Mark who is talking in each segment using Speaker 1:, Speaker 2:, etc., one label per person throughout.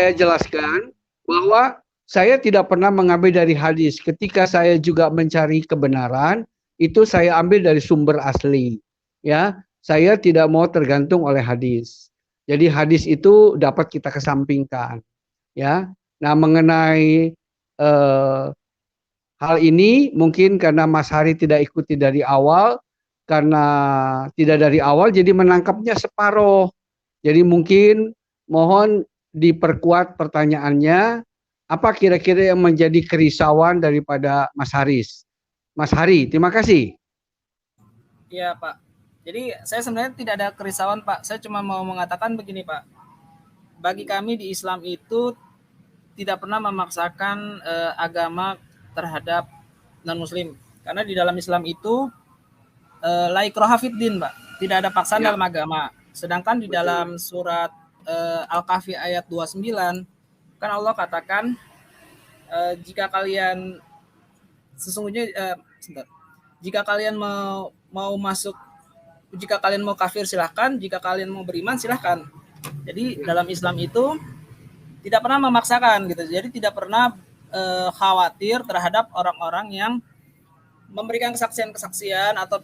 Speaker 1: saya jelaskan bahwa saya tidak pernah mengambil dari hadis. Ketika saya juga mencari kebenaran, itu saya ambil dari sumber asli. Ya, saya tidak mau tergantung oleh hadis. Jadi hadis itu dapat kita kesampingkan. Ya, nah mengenai hal ini mungkin karena Mas Hari tidak ikuti dari awal, karena tidak dari awal jadi menangkapnya separuh. Jadi mungkin mohon diperkuat pertanyaannya, apa kira-kira yang menjadi kerisauan daripada Mas Haris? Mas Hari, terima kasih.
Speaker 2: Iya Pak, jadi saya sebenarnya tidak ada kerisauan Pak, saya cuma mau mengatakan begini Pak, bagi kami di Islam itu tidak pernah memaksakan agama terhadap non-muslim, karena di dalam Islam itu la ikraha fid din Pak, tidak ada paksaan dalam agama. Sedangkan di dalam surat Al-Kahfi ayat 29 kan Allah katakan jika kalian sesungguhnya jika kalian mau masuk, jika kalian mau kafir silahkan, jika kalian mau beriman silahkan. Jadi dalam Islam itu tidak pernah memaksakan gitu. Jadi tidak pernah khawatir terhadap orang-orang yang memberikan kesaksian-kesaksian atau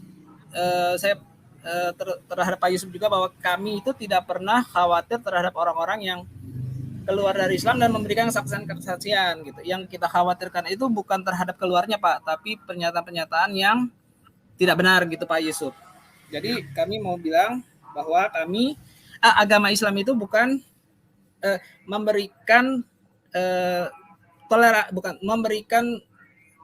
Speaker 2: saya terhadap Pak Yusuf juga, bahwa kami itu tidak pernah khawatir terhadap orang-orang yang keluar dari Islam dan memberikan kesaksian-kesaksian gitu. Yang kita khawatirkan itu bukan terhadap keluarnya Pak, tapi pernyataan-pernyataan yang tidak benar gitu Pak Yusuf. Jadi kami mau bilang bahwa kami agama Islam itu bukan memberikan bukan memberikan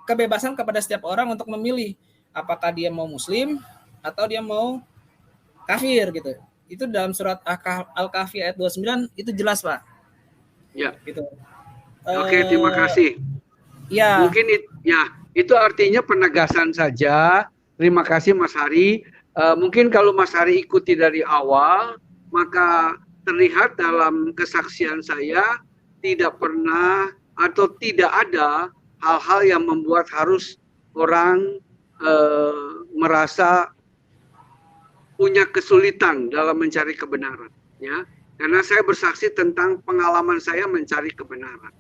Speaker 2: kebebasan kepada setiap orang untuk memilih apakah dia mau muslim atau dia mau kafir gitu. Itu dalam surat Al-Kahfi ayat 29 itu jelas Pak.
Speaker 1: Ya.
Speaker 2: Gitu.
Speaker 1: Oke, terima kasih.
Speaker 2: Ya.
Speaker 1: Mungkin itu artinya penegasan saja. Terima kasih Mas Hari. Mungkin kalau Mas Hari ikuti dari awal, maka terlihat dalam kesaksian saya tidak pernah atau tidak ada hal-hal yang membuat harus orang merasa punya kesulitan dalam mencari kebenaran, ya. Karena saya bersaksi tentang pengalaman saya mencari kebenaran,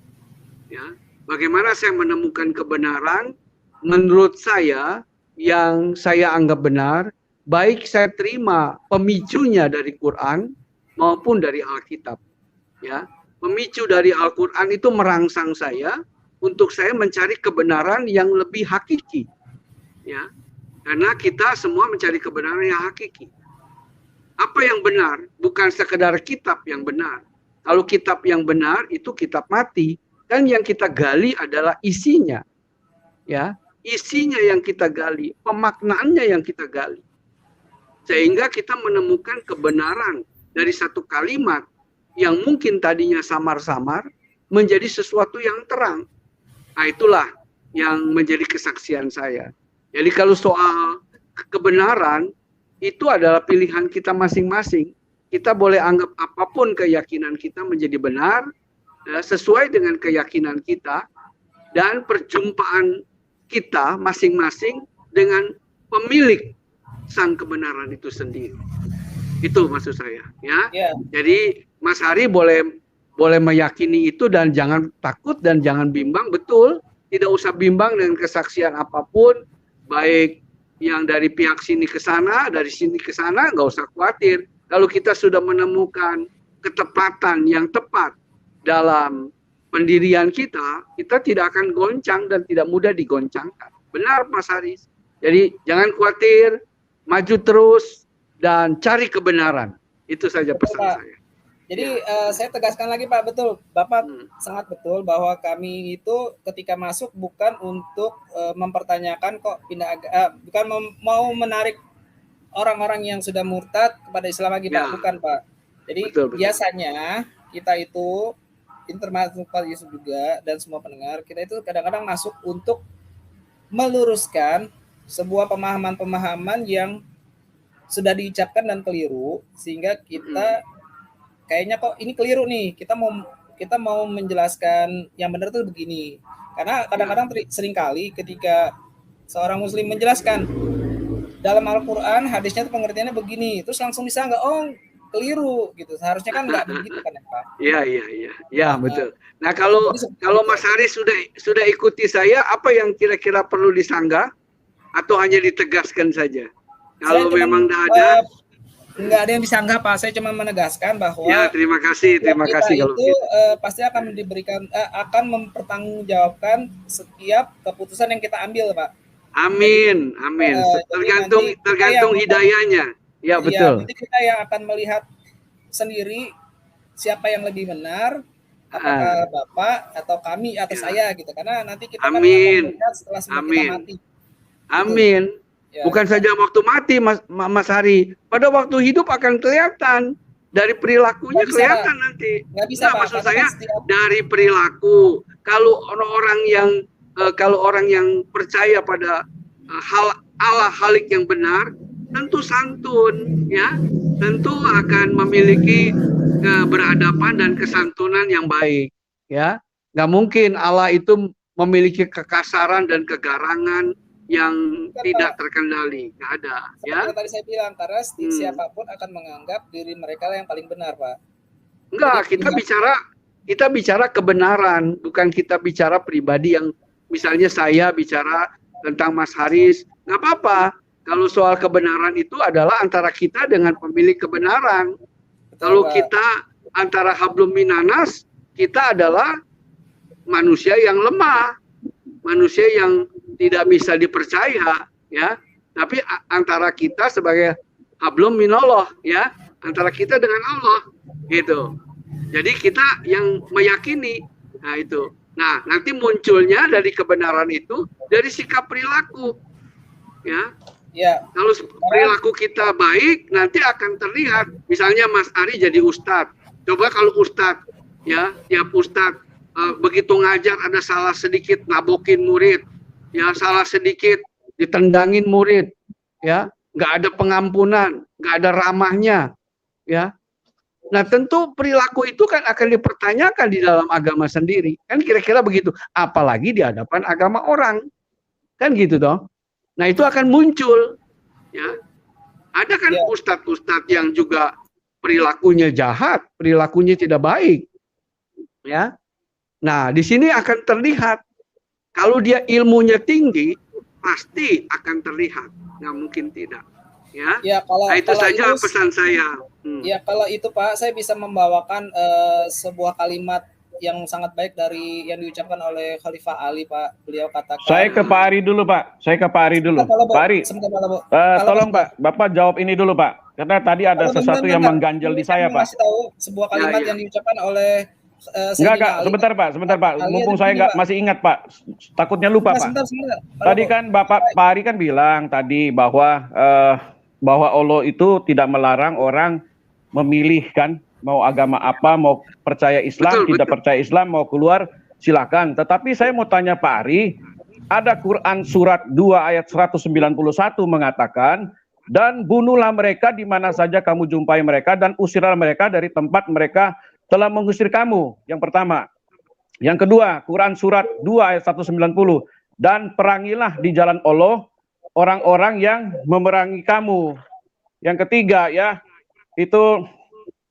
Speaker 1: ya. Bagaimana saya menemukan kebenaran? Menurut saya yang saya anggap benar, baik saya terima pemicunya dari Quran maupun dari Alkitab, ya. Pemicu dari Al-Quran itu merangsang saya untuk saya mencari kebenaran yang lebih hakiki, ya. Karena kita semua mencari kebenaran yang hakiki. Apa yang benar? Bukan sekedar kitab yang benar. Kalau kitab yang benar itu kitab mati. Kan yang kita gali adalah isinya. Ya, isinya yang kita gali, pemaknaannya yang kita gali. Sehingga kita menemukan kebenaran dari satu kalimat yang mungkin tadinya samar-samar menjadi sesuatu yang terang. Nah, itulah yang menjadi kesaksian saya. Jadi kalau soal kebenaran, itu adalah pilihan kita masing-masing. Kita boleh anggap apapun keyakinan kita menjadi benar, sesuai dengan keyakinan kita, dan perjumpaan kita masing-masing dengan pemilik sang kebenaran itu sendiri. Itu maksud saya. Ya. Jadi Mas Hari boleh meyakini itu dan jangan takut dan jangan bimbang, betul. Tidak usah bimbang dengan kesaksian apapun, baik yang dari pihak sini ke sana, dari sini ke sana, nggak usah khawatir. Kalau kita sudah menemukan ketepatan yang tepat dalam pendirian kita, kita tidak akan goncang dan tidak mudah digoncangkan. Benar Mas Haris. Jadi jangan khawatir, maju terus dan cari kebenaran. Itu saja pesan saya.
Speaker 2: Jadi saya tegaskan lagi Pak, betul, Bapak sangat betul bahwa kami itu ketika masuk bukan untuk mempertanyakan kok pindah bukan mau menarik orang-orang yang sudah murtad kepada Islam lagi Pak, bukan Pak. Jadi betul. Biasanya kita itu termasuk Pak Yusuf juga dan semua pendengar, kita itu kadang-kadang masuk untuk meluruskan sebuah pemahaman-pemahaman yang sudah diucapkan dan keliru, sehingga kita kayaknya kok ini keliru nih, kita mau menjelaskan yang benar tuh begini. Karena kadang-kadang seringkali ketika seorang muslim menjelaskan dalam Al-Quran hadisnya tuh pengertiannya begini, terus langsung disanggah, oh keliru gitu. Seharusnya kan nggak begitu kan ya Pak?
Speaker 1: Iya, betul. Nah, kalau Mas Haris sudah ikuti saya, apa yang kira-kira perlu disanggah atau hanya ditegaskan saja? Kalau memang tidak ada,
Speaker 2: nggak ada yang disanggah Pak. Saya cuma menegaskan bahwa
Speaker 1: ya, terima kasih kalau
Speaker 2: itu pasti akan akan mempertanggungjawabkan setiap keputusan yang kita ambil Pak.
Speaker 1: Amin. Tergantung hidayahnya. Ya, betul.
Speaker 2: Nanti kita yang akan melihat sendiri siapa yang lebih benar, apakah Bapak atau kami atau saya gitu. Karena nanti kita akan melihat setelah kita mati.
Speaker 1: Amin. Ya. Bukan saja waktu mati, Mas Hari. Pada waktu hidup akan kelihatan. Dari perilakunya kelihatan nanti. Maksud saya dari perilaku. Kalau orang yang percaya pada halik yang benar, tentu santun, ya, tentu akan memiliki keberadaban dan kesantunan yang baik, ya. Nggak mungkin Allah itu memiliki kekasaran dan kegarangan yang tidak terkendali, nggak ada, ya.
Speaker 2: Tadi saya bilang karena siapapun akan menganggap diri mereka yang paling benar, Pak.
Speaker 1: Enggak, kita bicara kebenaran, bukan kita bicara pribadi yang misalnya saya bicara tentang Mas Haris, nggak apa-apa. Kalau soal kebenaran itu adalah antara kita dengan pemilik kebenaran. Kalau kita antara hablum minanas, kita adalah manusia yang lemah, manusia yang tidak bisa dipercaya, ya. Tapi antara kita sebagai hablum minallah, ya, antara kita dengan Allah, gitu. Jadi kita yang meyakini, nah itu. Nah, nanti munculnya dari kebenaran itu dari sikap perilaku, ya.
Speaker 2: Ya.
Speaker 1: Kalau perilaku kita baik, nanti akan terlihat. Misalnya Mas Ari jadi ustadz. Coba kalau ustadz, ya, tiap ustadz begitu ngajar ada salah sedikit nabokin murid, ya, salah sedikit ditendangin murid, ya, nggak ada pengampunan, nggak ada ramahnya, ya. Nah, tentu perilaku itu kan akan dipertanyakan di dalam agama sendiri, kan kira-kira begitu. Apalagi di hadapan agama orang, kan gitu dong. Nah, itu akan muncul, ya. Ada kan ustadz-ustadz yang juga perilakunya jahat, perilakunya tidak baik, ya. Nah, di sini akan terlihat. Kalau dia ilmunya tinggi, pasti akan terlihat. Nggak mungkin tidak, ya. Nah, itu saja pesan saya.
Speaker 2: Ya, kalau itu Pak, saya bisa membawakan sebuah kalimat yang sangat baik dari yang diucapkan oleh Khalifah Ali, Pak. Beliau katakan.
Speaker 3: Saya ke Pak Ari dulu, Pak. Pak Ari, tolong Pak, Bapak jawab ini dulu, Pak. Karena tadi ada sesuatu yang mengganjal di saya, Pak.
Speaker 2: Saya tahu sebuah kalimat yang diucapkan oleh
Speaker 3: Enggak, sebentar Pak. Mumpung saya nggak masih ingat, Pak. Takutnya lupa, Pak. Tadi kan Pak Ari kan bilang tadi bahwa Allah itu tidak melarang orang memilih kan, mau agama apa, mau percaya Islam, tidak percaya Islam, mau keluar, silakan. Tetapi saya mau tanya Pak Ari, ada Quran surat 2 ayat 191 mengatakan, dan bunuhlah mereka di mana saja kamu jumpai mereka, dan usirlah mereka dari tempat mereka telah mengusir kamu. Yang pertama. Yang kedua, Quran surat 2 ayat 190, dan perangilah di jalan Allah orang-orang yang memerangi kamu. Yang ketiga, ya, itu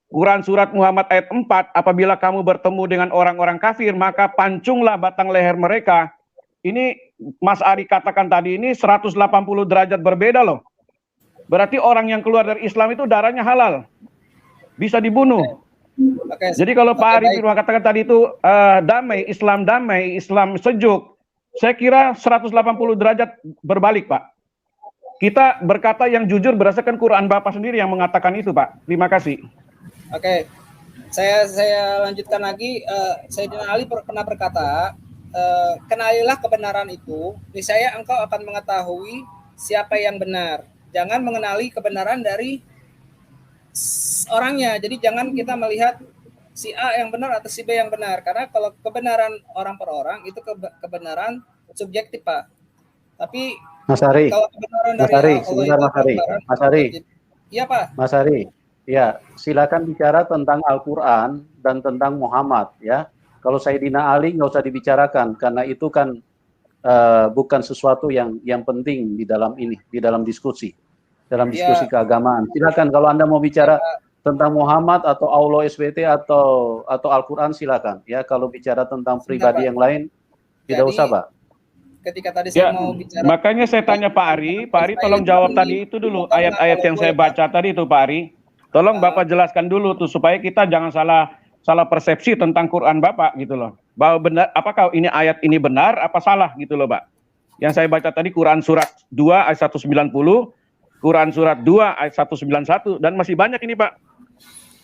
Speaker 3: Quran surat Muhammad ayat 4, apabila kamu bertemu dengan orang-orang kafir, maka pancunglah batang leher mereka. Ini Mas Ari katakan tadi ini 180 derajat berbeda loh. Berarti orang yang keluar dari Islam itu darahnya halal, bisa dibunuh. Jadi kalau Pak Ari katakan tadi itu damai, Islam sejuk, saya kira 180 derajat berbalik, Pak. Kita berkata yang jujur berdasarkan Quran Bapak sendiri yang mengatakan itu, Pak. Terima kasih.
Speaker 2: Oke, saya lanjutkan lagi. Sayyidina Ali pernah berkata, kenalilah kebenaran itu, niscaya engkau akan mengetahui siapa yang benar. Jangan mengenali kebenaran dari orangnya. Jadi jangan kita melihat si A yang benar atau si B yang benar. Karena kalau kebenaran orang per orang itu kebenaran subjektif, Pak. Tapi
Speaker 4: Mas Ari,
Speaker 2: kalau kebenaran
Speaker 4: Mas Ari, sebentar Mas Ari.
Speaker 2: Iya, Pak.
Speaker 4: Mas Ari, ya, silakan bicara tentang Al-Quran dan tentang Muhammad, ya. Kalau Sayyidina Ali nggak usah dibicarakan, karena itu kan bukan sesuatu yang penting di dalam diskusi keagamaan. Silakan kalau Anda mau bicara tentang Muhammad atau Allah SBT atau Al-Quran silakan. Ya, kalau bicara tentang pribadi yang lain tidak usah, Pak.
Speaker 2: Ketika tadi saya mau bicara,
Speaker 3: makanya saya tanya Pak Ari tolong jawab tadi itu dulu ayat-ayat yang saya baca tadi itu Pak Ari. Tolong Bapak jelaskan dulu tuh supaya kita jangan salah persepsi tentang Quran Bapak gitu loh. Bahwa benar apakah ini ayat ini benar apa salah gitu loh, Pak. Yang saya baca tadi Quran surat 2 ayat 190, Quran surat 2 ayat 191 dan masih banyak ini, Pak.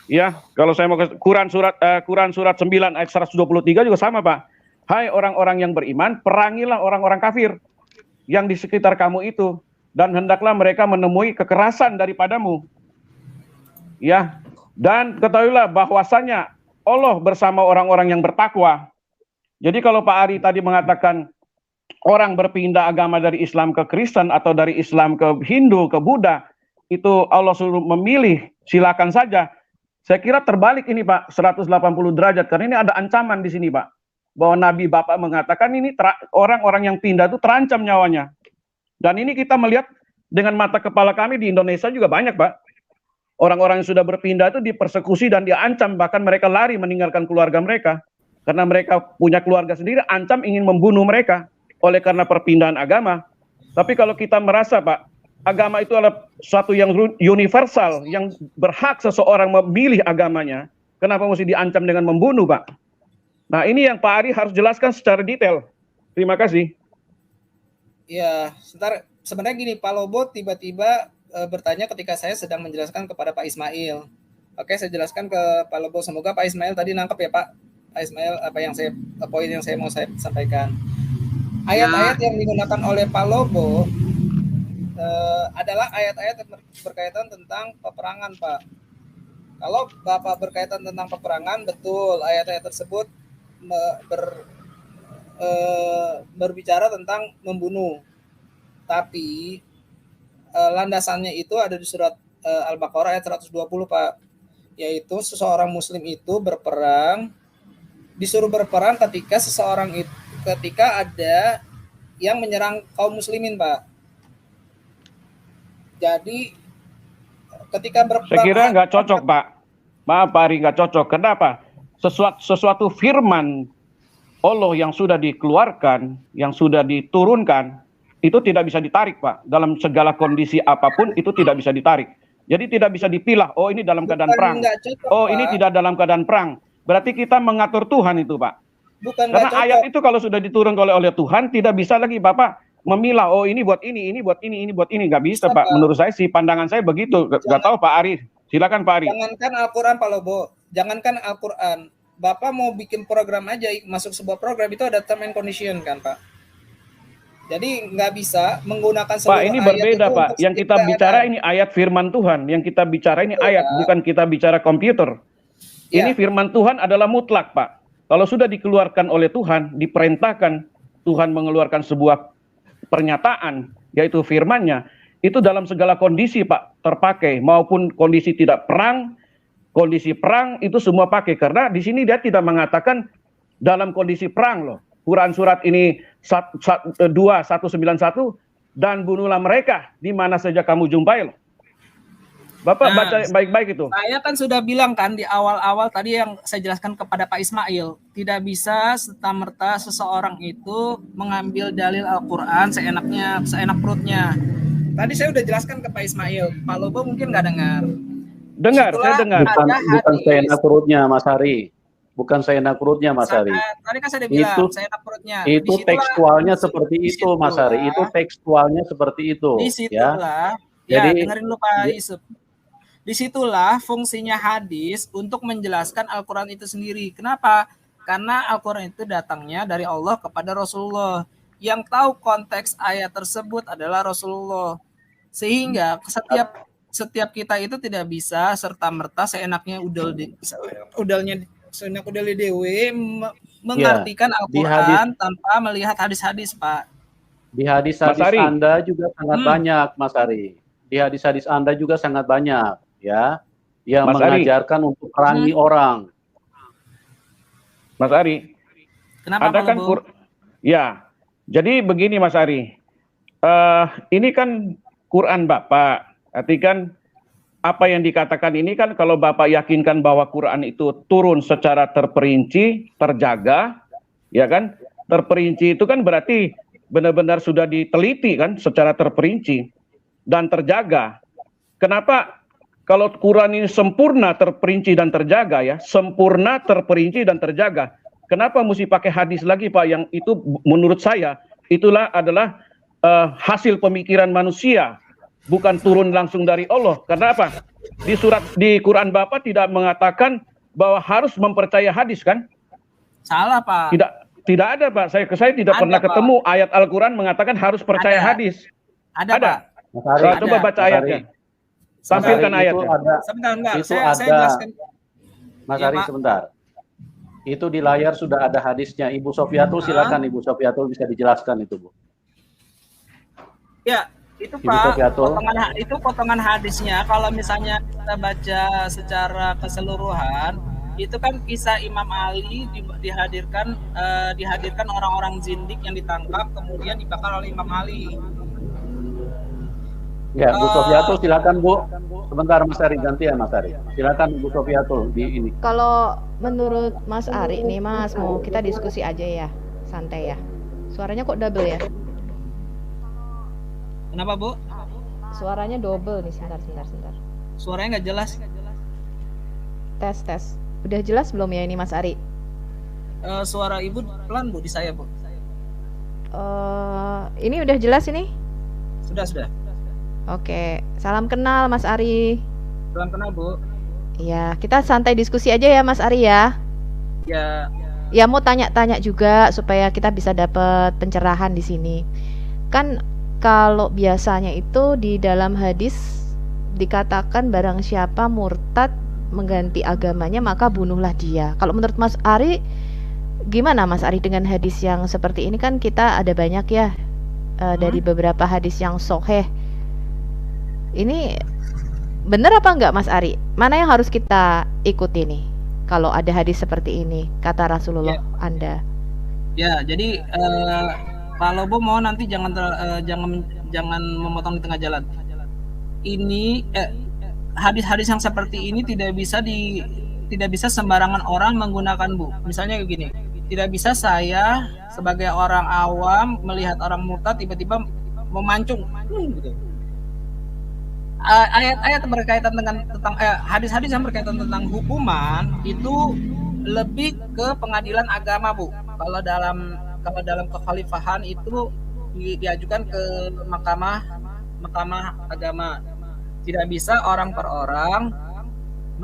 Speaker 3: Ya, kalau saya mau ke Quran surat 9 ayat 123 juga sama, Pak. Hai orang-orang yang beriman, perangilah orang-orang kafir yang di sekitar kamu itu, dan hendaklah mereka menemui kekerasan daripadamu. Ya, dan ketahuilah bahwasanya Allah bersama orang-orang yang bertakwa. Jadi kalau Pak Ari tadi mengatakan orang berpindah agama dari Islam ke Kristen atau dari Islam ke Hindu, ke Buddha, itu Allah suruh memilih, silakan saja. Saya kira terbalik ini Pak, 180 derajat, karena ini ada ancaman di sini Pak. Bahwa Nabi Bapak mengatakan ini orang-orang yang pindah itu terancam nyawanya. Dan ini kita melihat dengan mata kepala kami di Indonesia juga banyak Pak. Orang-orang yang sudah berpindah itu dipersekusi dan diancam, bahkan mereka lari meninggalkan keluarga mereka. Karena mereka punya keluarga sendiri, ancam ingin membunuh mereka oleh karena perpindahan agama. Tapi kalau kita merasa Pak, agama itu adalah suatu yang universal, yang berhak seseorang memilih agamanya, kenapa mesti diancam dengan membunuh Pak? Nah ini yang Pak Ari harus jelaskan secara detail. Terima kasih.
Speaker 2: Ya, sebenarnya gini, Pak Lobo tiba-tiba bertanya ketika saya sedang menjelaskan kepada Pak Ismail. Oke, saya jelaskan ke Pak Lobo. Semoga Pak Ismail tadi nangkep ya Pak. Pak Ismail poin yang saya mau saya sampaikan. Ayat-ayat yang digunakan oleh Pak Lobo adalah ayat-ayat yang berkaitan tentang peperangan Pak. Kalau Bapak berkaitan tentang peperangan, betul ayat-ayat tersebut berbicara tentang membunuh. Tapi landasannya itu ada di surat Al-Baqarah ayat 120 Pak. Yaitu seseorang muslim itu disuruh berperang ketika ada yang menyerang kaum muslimin Pak. Jadi ketika berperang,
Speaker 3: saya kira nggak cocok Pak. Maaf Pak Ari, nggak cocok. Kenapa? Sesuatu firman Allah yang sudah dikeluarkan, yang sudah diturunkan, itu tidak bisa ditarik Pak. Dalam segala kondisi apapun itu tidak bisa ditarik. Jadi tidak bisa dipilah, oh ini dalam keadaan perang, oh ini tidak dalam keadaan perang. Berarti kita mengatur Tuhan itu Pak. Karena ayat itu kalau sudah diturunkan oleh Tuhan, tidak bisa lagi Bapak memilah, oh ini buat ini buat ini buat ini. Nggak bisa Pak. Menurut saya sih, pandangan saya begitu. Nggak tahu Pak Ari. Silakan Pak Ari.
Speaker 2: Jangankan Al-Quran Pak Lobo, jangankan Al-Quran, Bapak mau bikin program aja, masuk sebuah program itu ada term and condition kan Pak. Jadi nggak bisa menggunakan seluruh
Speaker 3: Pak, ini berbeda Pak. Yang kita bicara ini ayat firman Tuhan. Yang kita bicara ini ayat, bukan kita bicara komputer. Ini firman Tuhan adalah mutlak Pak. Kalau sudah dikeluarkan oleh Tuhan, diperintahkan Tuhan mengeluarkan sebuah pernyataan, yaitu firman-Nya, itu dalam segala kondisi Pak terpakai, maupun kondisi tidak perang, kondisi perang itu semua pakai, karena di sini dia tidak mengatakan dalam kondisi perang loh. Quran surat ini 2:191 dan bunuhlah mereka di mana saja kamu jumpai loh. Bapak baca baik-baik itu.
Speaker 2: Saya kan sudah bilang kan di awal-awal tadi yang saya jelaskan kepada Pak Ismail, tidak bisa serta-merta seseorang itu mengambil dalil Al-Quran seenak perutnya. Tadi saya udah jelaskan ke Pak Ismail, Pak Lobo mungkin nggak dengar.
Speaker 3: Dengar, saya dengar.
Speaker 4: Bukan seenak perutnya Mas Hari. Bukan seenak perutnya Mas Hari.
Speaker 2: Tadi kan saya udah bilang seenak perutnya.
Speaker 4: Itu tekstualnya seperti itu Mas Hari. Itu tekstualnya seperti itu.
Speaker 2: Disitulah, ya dengerin dulu Pak Yusuf. Disitulah fungsinya hadis untuk menjelaskan Al-Quran itu sendiri. Kenapa? Karena Al-Quran itu datangnya dari Allah kepada Rasulullah. Yang tahu konteks ayat tersebut adalah Rasulullah. Sehingga setiap kita itu tidak bisa serta-merta seenaknya seenak udal dewe mengartikan Al-Quran tanpa melihat hadis-hadis Pak.
Speaker 4: Di hadis-hadis Anda juga sangat banyak Mas Ari. Di hadis-hadis Anda juga sangat banyak ya yang Mas mengajarkan Ari untuk perangi orang.
Speaker 3: Mas Ari,
Speaker 2: kenapa
Speaker 3: Anda kan ya, jadi begini Mas Ari, ini kan Quran Bapak, arti kan apa yang dikatakan ini kan kalau Bapak yakinkan bahwa Quran itu turun secara terperinci, terjaga, ya kan? Terperinci itu kan berarti benar-benar sudah diteliti kan secara terperinci dan terjaga. Kenapa kalau Quran ini sempurna, terperinci dan terjaga ya, sempurna, terperinci dan terjaga. Kenapa mesti pakai hadis lagi Pak, yang itu menurut saya itulah adalah hasil pemikiran manusia, bukan turun langsung dari Allah. Karena apa? Di Quran Bapak tidak mengatakan bahwa harus mempercaya hadis kan?
Speaker 2: Salah Pak.
Speaker 3: Tidak ada Pak. Saya tidak pernah
Speaker 2: Pak.
Speaker 3: ketemu ayat Al-Quran mengatakan harus percaya hadis.
Speaker 2: Ada. Pak.
Speaker 3: Coba baca ayatnya. Tampilkan ayatnya.
Speaker 2: Sebentar,
Speaker 4: saya
Speaker 2: jelaskan.
Speaker 4: Mas Ari, sebentar. Itu di layar sudah ada hadisnya. Ibu Sofiatul, silakan Ibu Sofiatul bisa dijelaskan itu, Bu.
Speaker 2: Ya, itu
Speaker 4: Ibu
Speaker 2: Pak, potongan hadisnya kalau misalnya kita baca secara keseluruhan, itu kan kisah Imam Ali dihadirkan orang-orang zindik yang ditangkap kemudian dibakar oleh Imam Ali.
Speaker 4: Ya, Bu Sofiatul silakan Bu. Sebentar Mas Ari, gantian Mas Ari. Silakan Bu Sofiatul di ini.
Speaker 5: Kalau menurut Mas Ari nih Mas, mau kita diskusi aja ya, santai ya. Suaranya kok double ya?
Speaker 2: Kenapa Bu?
Speaker 5: Suaranya double nih, sebentar.
Speaker 2: Suaranya nggak jelas.
Speaker 5: Tes. Udah jelas belum ya ini Mas Ari?
Speaker 2: Suara Ibu pelan Bu di saya Bu.
Speaker 5: Ini udah jelas ini?
Speaker 2: Sudah.
Speaker 5: Oke, salam kenal Mas Ari.
Speaker 2: Salam kenal Bu.
Speaker 5: Iya, kita santai diskusi aja ya Mas Ari ya.
Speaker 2: Ya.
Speaker 5: Ya mau tanya-tanya juga supaya kita bisa dapat pencerahan di sini. Kan kalau biasanya itu di dalam hadis dikatakan barang siapa murtad mengganti agamanya maka bunuhlah dia. Kalau menurut Mas Ari gimana Mas Ari dengan hadis yang seperti ini? Kan kita ada banyak ya dari beberapa hadis yang sahih. Ini benar apa enggak Mas Ari? Mana yang harus kita ikuti nih kalau ada hadis seperti ini kata Rasulullah Anda?
Speaker 2: Ya, jadi kalau Bu mau nanti jangan memotong di tengah jalan. Ini hadis-hadis yang seperti ini tidak bisa sembarangan orang menggunakan Bu. Misalnya begini, tidak bisa saya sebagai orang awam melihat orang murtad tiba-tiba memancung gitu. Ayat-ayat berkaitan tentang hadis-hadis yang berkaitan tentang hukuman itu lebih ke pengadilan agama Bu. Kalau dalam kekhalifahan itu diajukan ke mahkamah agama. Tidak bisa orang per orang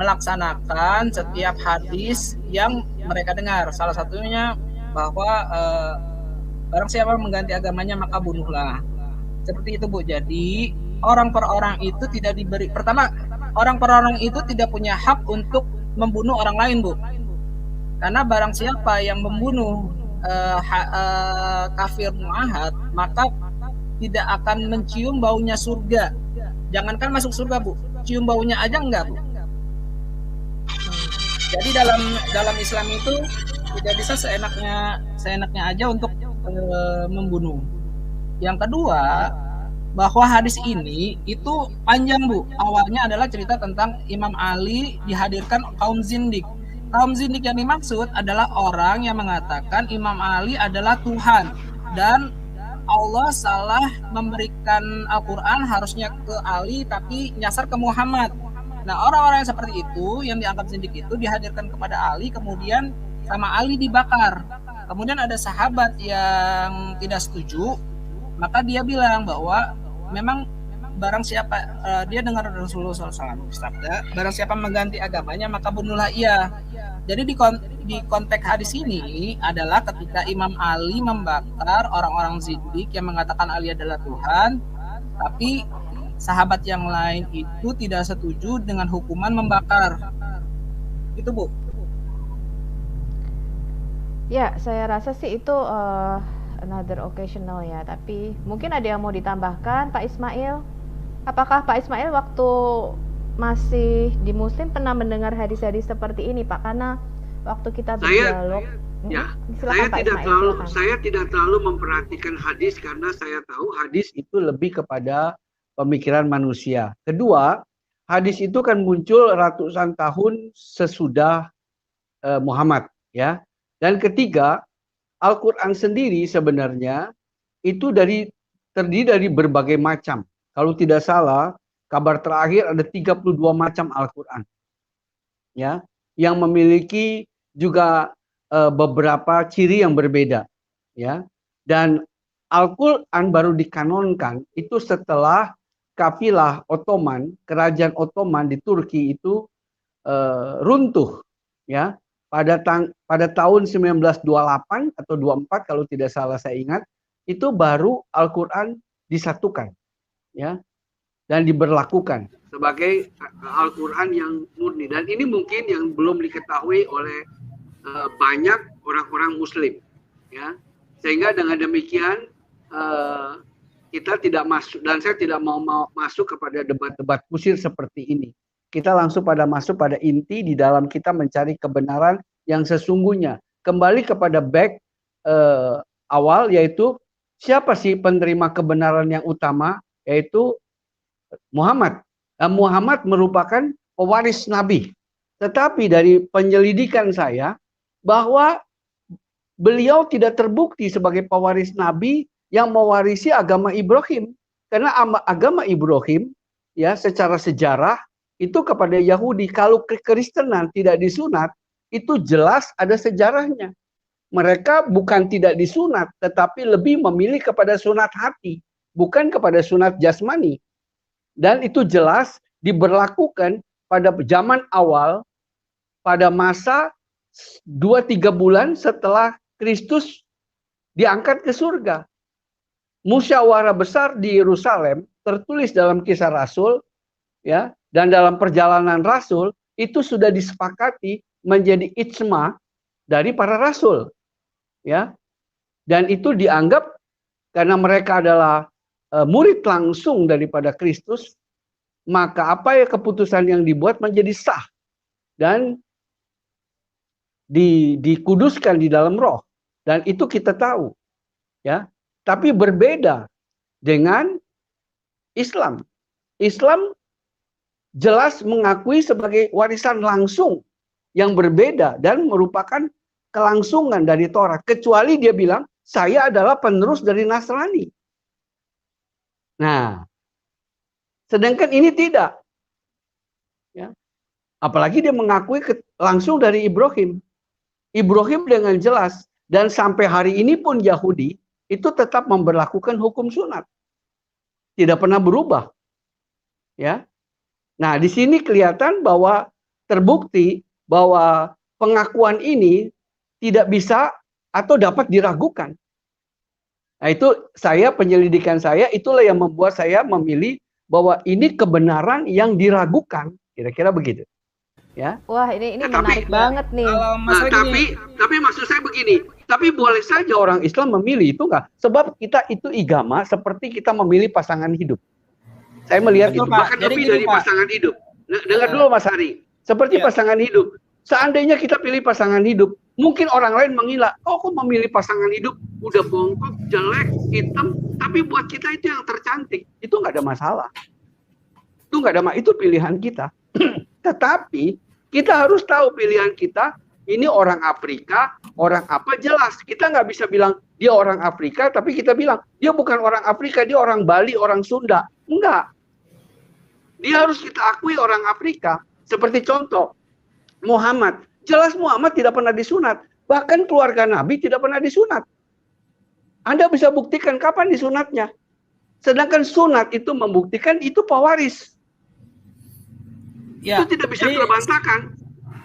Speaker 2: melaksanakan setiap hadis yang mereka dengar. Salah satunya bahwa barang siapa mengganti agamanya maka bunuhlah. Seperti itu Bu. Jadi orang per orang itu tidak diberi, pertama orang per orang itu tidak punya hak untuk membunuh orang lain Bu. Karena barang siapa yang membunuh kafir muahad maka tidak akan mencium baunya surga. Jangankan masuk surga Bu, cium baunya aja enggak Bu. Jadi dalam Islam itu tidak bisa seenaknya aja untuk membunuh. Yang kedua, bahwa hadis ini itu panjang Bu. Awalnya adalah cerita tentang Imam Ali dihadirkan kaum zindik. Kaum zindik yang dimaksud adalah orang yang mengatakan Imam Ali adalah Tuhan dan Allah salah memberikan Al-Quran harusnya ke Ali tapi nyasar ke Muhammad. Nah orang-orang yang seperti itu yang dianggap zindik itu dihadirkan kepada Ali kemudian sama Ali dibakar. Kemudian ada sahabat yang tidak setuju, maka dia bilang bahwa memang barang siapa dia dengar Rasulullah SAW bersabda, barang siapa mengganti agamanya maka bunuhlah ia. Jadi di konteks hadis ini adalah ketika Imam Ali membakar orang-orang zindik yang mengatakan Ali adalah Tuhan, tapi sahabat yang lain itu tidak setuju dengan hukuman membakar. Itu Bu.
Speaker 5: Ya, saya rasa sih itu another occasional ya, tapi mungkin ada yang mau ditambahkan Pak Ismail. Apakah Pak Ismail waktu masih di Muslim pernah mendengar hadis-hadis seperti ini Pak? Karena waktu kita berdialog
Speaker 1: saya tidak terlalu memperhatikan hadis karena saya tahu hadis itu lebih kepada pemikiran manusia. Kedua, hadis itu kan muncul ratusan tahun sesudah Muhammad, ya. Dan ketiga, Al-Quran sendiri sebenarnya itu terdiri dari berbagai macam. Kalau tidak salah, kabar terakhir ada 32 macam Al-Quran, ya, yang memiliki juga beberapa ciri yang berbeda, ya. Dan Al-Quran baru dikanonkan itu setelah kafilah Ottoman, kerajaan Ottoman di Turki itu runtuh, ya, pada tahun 1928 atau 24 kalau tidak salah saya ingat, itu baru Al-Quran disatukan, ya, dan diberlakukan sebagai Al-Quran yang murni. Dan ini mungkin yang belum diketahui oleh banyak orang-orang Muslim, ya. Sehingga dengan demikian kita tidak masuk, dan saya tidak mau masuk kepada debat-debat kusir seperti ini. Kita langsung masuk pada inti di dalam kita mencari kebenaran yang sesungguhnya. Kembali kepada awal, yaitu siapa sih penerima kebenaran yang utama, yaitu Muhammad. Muhammad merupakan pewaris Nabi. Tetapi dari penyelidikan saya, bahwa beliau tidak terbukti sebagai pewaris Nabi yang mewarisi agama Ibrahim. Karena agama Ibrahim, ya, secara sejarah itu kepada Yahudi. Kalau kekristenan tidak disunat, itu jelas ada sejarahnya. Mereka bukan tidak disunat, tetapi lebih memilih kepada sunat hati, bukan kepada sunat jasmani. Dan itu jelas diberlakukan pada zaman awal, pada masa 2-3 bulan setelah Kristus diangkat ke surga. Musyawarah besar di Yerusalem tertulis dalam Kisah Rasul, ya, dan dalam Perjalanan Rasul itu sudah disepakati menjadi ijma dari para rasul, ya. Dan itu dianggap karena mereka adalah murid langsung daripada Kristus, maka apa ya keputusan yang dibuat menjadi sah dan dikuduskan di dalam roh. Dan itu kita tahu, ya. Tapi berbeda dengan Islam. Islam jelas mengakui sebagai warisan langsung yang berbeda dan merupakan kelangsungan dari Taurat. Kecuali dia bilang, saya adalah penerus dari Nasrani. Nah, sedangkan ini tidak. Ya. Apalagi dia mengakui langsung dari Ibrahim. Ibrahim dengan jelas. Dan sampai hari ini pun Yahudi itu tetap memberlakukan hukum sunat. Tidak pernah berubah. Ya. Nah, di sini kelihatan bahwa terbukti bahwa pengakuan ini tidak bisa atau dapat diragukan. Nah, itu penyelidikan saya itulah yang membuat saya memilih bahwa ini kebenaran yang diragukan. Kira-kira begitu. Ya.
Speaker 5: Wah, ini menarik banget nih.
Speaker 1: Tapi maksud saya begini, tapi boleh saja orang Islam memilih itu enggak? Sebab kita itu igama seperti kita memilih pasangan hidup. Saya melihat itu bahkan lebih dari pasangan hidup. Dengar dulu Mas Hari, seperti pasangan hidup. Seandainya kita pilih pasangan hidup, mungkin orang lain mengira, oh kok memilih pasangan hidup, udah bongkok, jelek, hitam, tapi buat kita itu yang tercantik, itu nggak ada masalah. Itu nggak ada masalah, itu pilihan kita. Tetapi kita harus tahu pilihan kita, ini orang Afrika, orang apa jelas. Kita nggak bisa bilang dia orang Afrika, tapi kita bilang dia bukan orang Afrika, dia orang Bali, orang Sunda. Enggak. Dia harus kita akui orang Afrika. Seperti contoh, Muhammad. Jelas Muhammad tidak pernah disunat. Bahkan keluarga Nabi tidak pernah disunat. Anda bisa buktikan kapan disunatnya. Sedangkan sunat itu membuktikan itu pewaris.
Speaker 2: Ya,
Speaker 1: itu tidak bisa terbantahkan.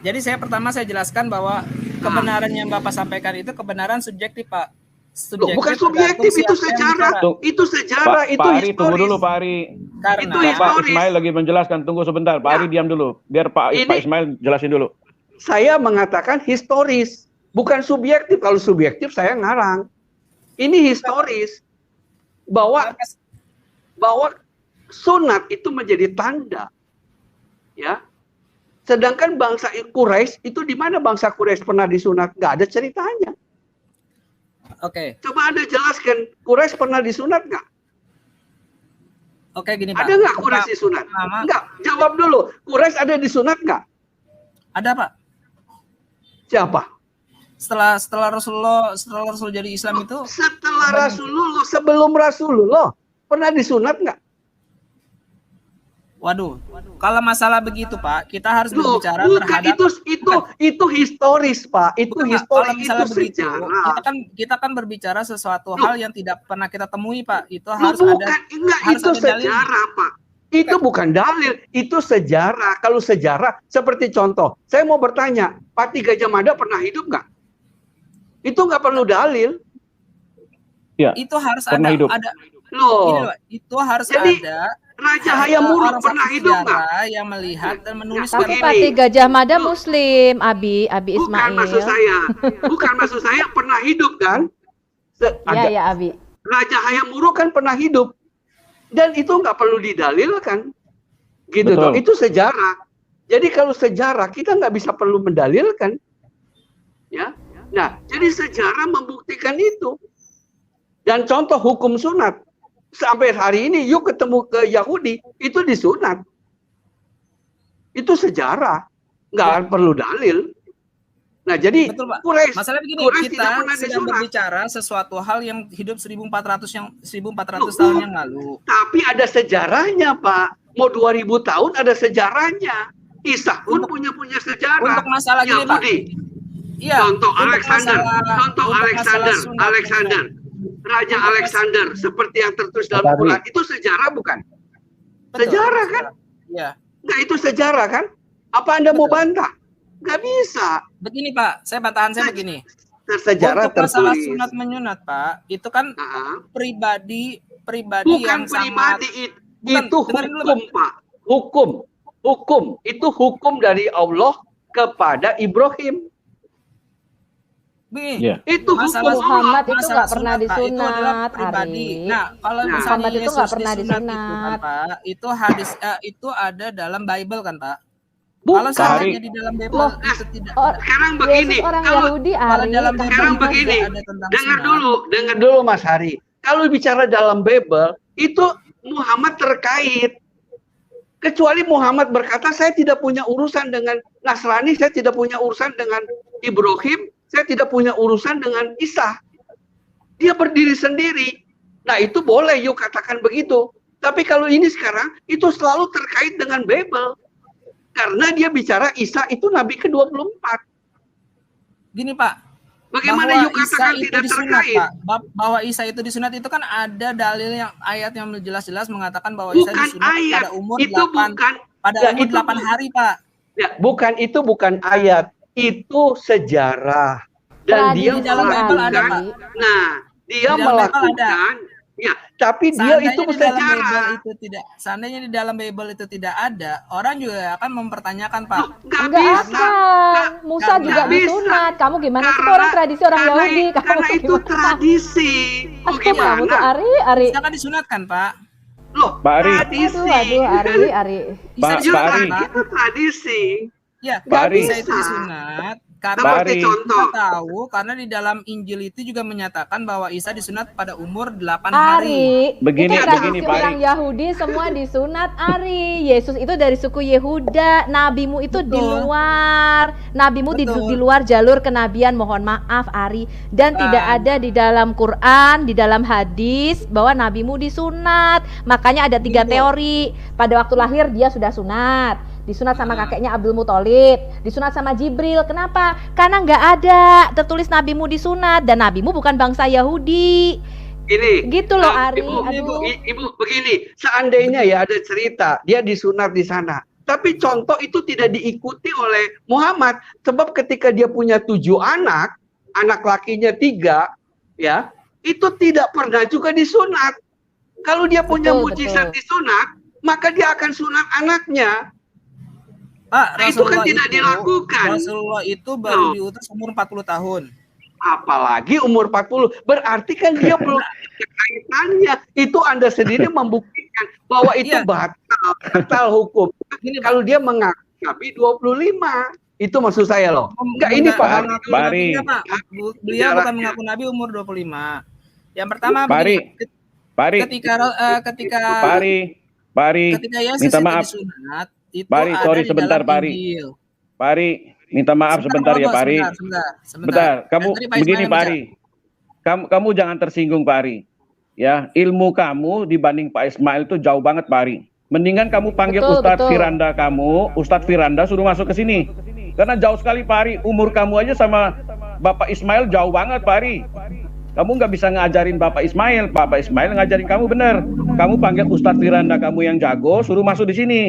Speaker 2: Jadi saya jelaskan bahwa kebenaran yang Bapak sampaikan itu kebenaran subjektif, Pak.
Speaker 1: Subjektif, bukan subjektif, itu sejarah. Itu sejarah, itu
Speaker 3: Ari,
Speaker 1: historis.
Speaker 3: Tunggu dulu Pak Ari.
Speaker 2: Karena
Speaker 3: Pak Ismail lagi menjelaskan, tunggu sebentar. Pak Ari diam dulu, biar Pak Ismail jelasin dulu.
Speaker 1: Saya mengatakan historis, bukan subjektif. Kalau subjektif saya ngarang. Ini historis. Bahwa sunat itu menjadi tanda. Ya. Sedangkan bangsa Quraisy itu di mana bangsa Quraisy pernah disunat? Nggak ada ceritanya.
Speaker 2: Oke.
Speaker 1: Coba Anda jelaskan, Quraisy pernah disunat nggak?
Speaker 2: Oke, gini Pak.
Speaker 1: Ada nggak Quraisy disunat? Enggak. Jawab dulu. Quraisy ada disunat nggak?
Speaker 2: Ada Pak.
Speaker 1: Siapa?
Speaker 2: Setelah Rasul jadi Islam itu.
Speaker 1: Setelah Rasulullah, sebelum Rasulullah pernah disunat nggak?
Speaker 2: Waduh, kalau masalah begitu Pak, kita harus berbicara
Speaker 1: bukan,
Speaker 2: terhadap
Speaker 1: itu historis Pak, itu
Speaker 2: bukan,
Speaker 1: historis,
Speaker 2: kalau misalnya
Speaker 1: itu
Speaker 2: begitu,
Speaker 1: sejarah.
Speaker 2: kita kan berbicara sesuatu hal yang tidak pernah kita temui Pak. Itu harus
Speaker 1: itu sejarah Pak. Itu bukan dalil, itu sejarah. Kalau sejarah seperti contoh, saya mau bertanya, Pati Gajah Mada pernah hidup nggak? Itu nggak perlu dalil.
Speaker 3: Ya,
Speaker 2: itu harus
Speaker 3: pernah hidup.
Speaker 2: Itu harus
Speaker 1: jadi,
Speaker 2: ada
Speaker 1: Raja Hayam Wuruk pernah hidup nggak?
Speaker 2: Yang melihat dan menulis.
Speaker 5: Tapi Pati Gajah Mada Muslim, Abi Ismail.
Speaker 1: Bukan maksud saya pernah hidup kan?
Speaker 5: Iya Abi.
Speaker 1: Raja Hayam Wuruk kan pernah hidup, dan itu nggak perlu didalilkan, gitu toh. Itu sejarah. Jadi kalau sejarah kita nggak bisa perlu mendalilkan, ya. Nah, jadi sejarah membuktikan itu. Dan contoh hukum sunat. Sampai hari ini, yuk ketemu ke Yahudi, itu disunat. Itu sejarah. Nggak perlu dalil. Nah, jadi
Speaker 2: Quraisy, masalah begini, kita sedang berbicara sesuatu hal yang hidup 1400 tahun yang lalu.
Speaker 1: Tapi ada sejarahnya, Pak. Mau 2000 tahun ada sejarahnya. Isa pun punya sejarah.
Speaker 2: Untuk masalah gini, Pak.
Speaker 1: Iya, contoh Alexander. Raja Alexander seperti yang tertulis dalam Quran, itu sejarah bukan? Sejarah kan?
Speaker 2: Iya.
Speaker 1: Nah, itu sejarah kan? Apa Anda mau bantah? Nggak bisa.
Speaker 2: Begini Pak, bantahan saya begini.
Speaker 1: Sejarah
Speaker 2: tertulis. Masalah sunat menyunat Pak, itu kan pribadi yang
Speaker 1: sangat. Itu hukum Pak. Hukum. Itu hukum dari Allah kepada Ibrahim.
Speaker 5: Itu masalah Muhammad itu nggak pernah disunat,
Speaker 2: Ari. Nah, kalau misalnya itu nggak pernah disunat, Pak, itu hadis itu ada dalam Bible kan, Pak? Kalau seandainya di dalam Bible itu tidak.
Speaker 1: Sekarang begini, sekarang begini. Dengar dulu Mas Hari. Kalau bicara dalam Bible itu Muhammad terkait. Kecuali Muhammad berkata, saya tidak punya urusan dengan Nasrani, saya tidak punya urusan dengan Ibrahim, saya tidak punya urusan dengan Isa. Dia berdiri sendiri. Nah, itu boleh yuk katakan begitu. Tapi kalau ini sekarang, itu selalu terkait dengan Bible. Karena dia bicara Isa itu Nabi ke-24.
Speaker 2: Gini Pak.
Speaker 1: Bagaimana yuk katakan tidak terkait?
Speaker 2: Pak, bahwa Isa itu disunat itu kan ada dalil yang ayat yang jelas-jelas mengatakan bahwa Isa disunat pada umur 8 hari, Pak.
Speaker 1: Ya, bukan ayat. Itu sejarah. Dan dia melakukan. Dia melakukan. Ya, tapi dia itu sejarah.
Speaker 2: Seandainya di dalam Bible itu tidak ada, orang juga akan mempertanyakan, Pak.
Speaker 5: Enggak akan. Musa juga disunat. Kamu gimana sih orang tradisi orang Yahudi?
Speaker 1: Karena itu tradisi.
Speaker 5: Kamu tuh Ari.
Speaker 2: Bisa kan disunatkan, Pak?
Speaker 1: Loh,
Speaker 3: Pak Ari.
Speaker 5: Aduh, Ari.
Speaker 3: Pak Ari.
Speaker 1: Itu tradisi.
Speaker 2: Ya, bisa itu disunat. Karena kita tahu, karena di dalam Injil itu juga menyatakan bahwa Isa disunat pada umur 8 hari.
Speaker 5: Begini orang Yahudi semua disunat, Ari. Yesus itu dari suku Yehuda, nabimu itu di luar. Nabimu di luar jalur kenabian, mohon maaf, Ari. Dan tidak ada di dalam Quran, di dalam hadis bahwa nabimu disunat. Makanya ada 3 teori. Pada waktu lahir dia sudah sunat. Disunat sama kakeknya Abdul Muthalib, disunat sama Jibril. Kenapa? Karena nggak ada tertulis nabimu disunat, dan nabimu bukan bangsa Yahudi.
Speaker 1: Gini,
Speaker 5: gitu loh Ari.
Speaker 1: Ibu begini, seandainya ya ada cerita dia disunat di sana, tapi contoh itu tidak diikuti oleh Muhammad, sebab ketika dia punya 7 anak lakinya 3, ya itu tidak pernah juga disunat. Kalau dia punya mujizat disunat, maka dia akan sunat anaknya.
Speaker 2: Pak,
Speaker 1: itu kan tidak dilakukan.
Speaker 2: Rasulullah itu baru diutus umur 40 tahun.
Speaker 1: Apalagi umur 40. Berarti kan dia belum kaitannya. Itu Anda sendiri membuktikan bahwa itu batal hukum. Kalau dia mengaku Nabi 25. Itu maksud saya loh. Enggak, ini Pak
Speaker 3: Ari.
Speaker 2: Beliau bukan mengaku Nabi umur 25. Yang pertama
Speaker 3: ketika Pak Ari, minta maaf.
Speaker 2: Disunat, itu
Speaker 3: Pak Ari, sorry sebentar Pak Ari. Pak Ari, minta maaf sebentar ya Pak Ari. Sebentar. Kamu begini Pak Ari. Kamu jangan tersinggung Pak Ari. Ya, ilmu kamu dibanding Pak Ismail itu jauh banget Pak Ari. Mendingan kamu panggil Ustadz Firanda kamu, Ustadz Firanda suruh masuk ke sini. Karena jauh sekali Pak Ari, umur kamu aja sama Bapak Ismail jauh banget Pak Ari. Kamu nggak bisa ngajarin Bapak Ismail ngajarin kamu bener. Kamu panggil Ustadz Firanda kamu yang jago, suruh masuk di sini.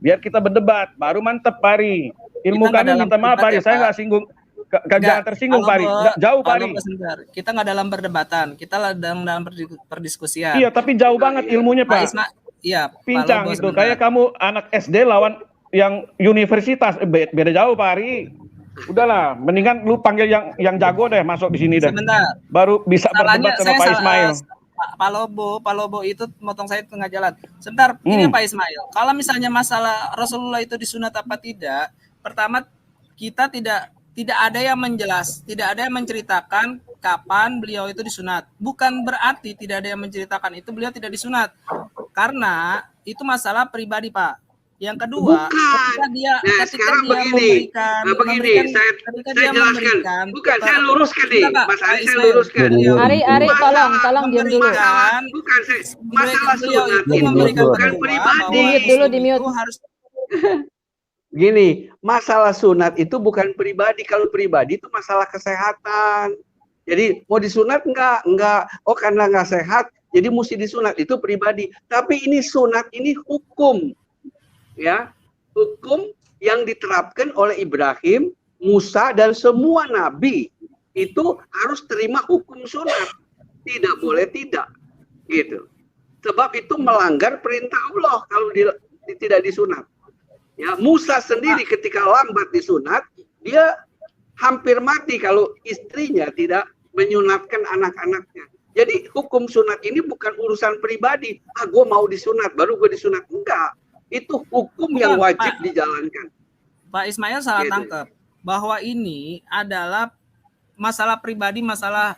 Speaker 3: Biar kita berdebat, baru mantep Pak Ari. Ilmu kami minta maaf Pak Ari, saya nggak singgung. Jangan tersinggung Pak Ari, jauh Pak Ari.
Speaker 2: Kita nggak dalam perdebatan, kita dalam perdiskusian.
Speaker 3: Iya, tapi jauh banget ilmunya Pak.
Speaker 2: Iya,
Speaker 3: pincang itu. Kayak kamu anak SD lawan yang universitas, beda jauh Pak Ari. Udahlah, mendingan lu panggil yang jago deh masuk di sini deh.
Speaker 2: Sebentar.
Speaker 3: Baru bisa berdebat sama Pak Ismail.
Speaker 2: Pak Lobo itu motong saya tengah jalan. Sebentar, ini Pak Ismail. Kalau misalnya masalah Rasulullah itu disunat apa tidak, pertama kita tidak ada yang tidak ada yang menceritakan kapan beliau itu disunat. Bukan berarti tidak ada yang menceritakan itu beliau tidak disunat. Karena itu masalah pribadi, Pak. Yang kedua, ketika dia memberikan, saya
Speaker 1: jelaskan. Bukan, saya luruskan nih. Mas Ari, saya luruskan.
Speaker 5: Ari, tolong diam dulu.
Speaker 1: Bukan, masalah sunat itu bukan pribadi.
Speaker 5: Di mute.
Speaker 1: Gini, masalah sunat itu bukan pribadi. Kalau pribadi itu masalah kesehatan. Jadi mau disunat enggak. Oh karena enggak sehat, jadi mesti disunat. Itu pribadi. Tapi ini sunat, ini hukum. Ya, hukum yang diterapkan oleh Ibrahim, Musa, dan semua nabi. Itu harus terima hukum sunat. Tidak boleh tidak. Gitu. Sebab itu melanggar perintah Allah kalau tidak disunat. Ya, Musa sendiri ketika lambat disunat, dia hampir mati kalau istrinya tidak menyunatkan anak-anaknya. Jadi hukum sunat ini bukan urusan pribadi. Gue mau disunat, baru gue disunat. Enggak. Itu hukum yang wajib dijalankan.
Speaker 2: Pak Ismail salah tangkap bahwa ini adalah masalah pribadi, masalah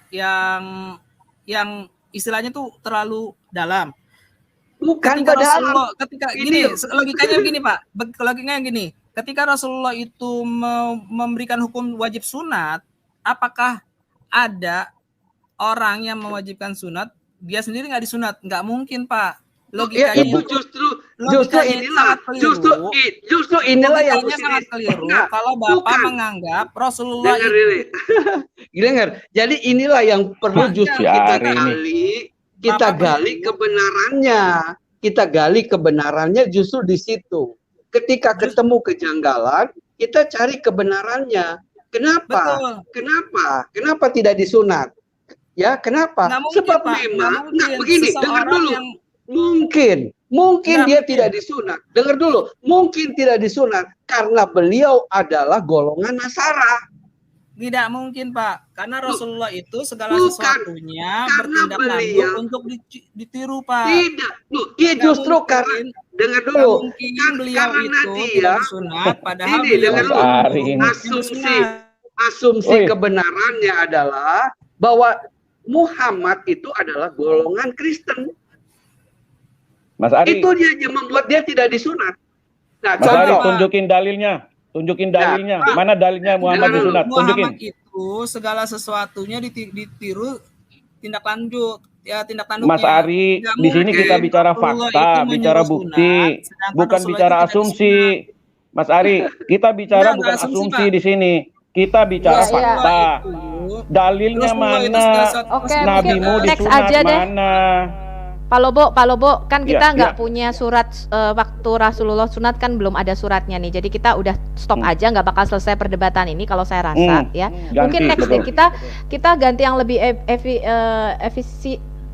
Speaker 2: yang istilahnya tuh terlalu dalam.
Speaker 1: Bukan
Speaker 2: ketika gini, logikanya begini Pak, logikanya gini, ketika Rasulullah itu memberikan hukum wajib sunat, apakah ada orang yang mewajibkan sunat, dia sendiri nggak disunat? Nggak mungkin Pak. Logikanya
Speaker 1: itu justru inilah yang
Speaker 2: sangat keliru. Kalau Bapak menganggap Rasulullah
Speaker 1: dengar. Jadi inilah yang perlu justru kita gali kebenarannya. Kita gali kebenarannya justru di situ. Ketika ketemu kejanggalan, kita cari kebenarannya. Kenapa? Betul. Kenapa tidak disunat? Ya, kenapa? Sebab memang begini, dengar dulu. Mungkin dia tidak disunat. Dengar dulu, mungkin tidak disunat karena beliau adalah golongan Nasara.
Speaker 2: Tidak mungkin Pak, karena Rasulullah itu segala sesuatunya bertindak lanjut untuk ditiru Pak.
Speaker 1: Tidak, iya justru karena dengar dulu,
Speaker 2: beliau itu tidak disunat, padahal
Speaker 1: asumsi kebenarannya adalah bahwa Muhammad itu adalah golongan Kristen.
Speaker 3: Mas Ari,
Speaker 1: itu dia yang membuat dia tidak disunat. Nah,
Speaker 3: Mas Ari, tunjukin dalilnya. Mana dalilnya Muhammad disunat? Tunjukin.
Speaker 2: Muhammad itu segala sesuatunya ditiru tindak lanjut. Ya, tindak tanduknya.
Speaker 3: Mas Ari, di sini kita bicara fakta, bicara bukti, bukan bicara asumsi. Mas Ari, kita bicara bukan asumsi di sini. Kita bicara fakta. Dalilnya mana? Nabimu disunat mana?
Speaker 5: Pak Lobo, kan kita nggak punya surat waktu Rasulullah sunat kan belum ada suratnya nih. Jadi kita udah stop aja, nggak bakal selesai perdebatan ini kalau saya rasa ya. Mungkin next deh kita ganti yang lebih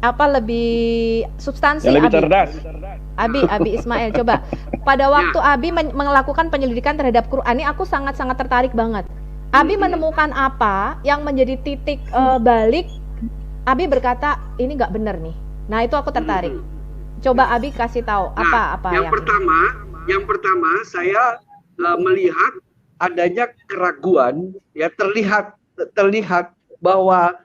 Speaker 5: lebih substansi.
Speaker 3: Yang lebih cerdas.
Speaker 5: Abi Ismail, coba. Pada waktu Abi melakukan penyelidikan terhadap Quran ini, aku sangat-sangat tertarik banget. Abi menemukan apa yang menjadi titik balik? Abi berkata ini nggak benar nih. Nah itu aku tertarik. Coba Abi kasih tahu apa
Speaker 1: yang pertama saya melihat adanya keraguan, ya terlihat bahwa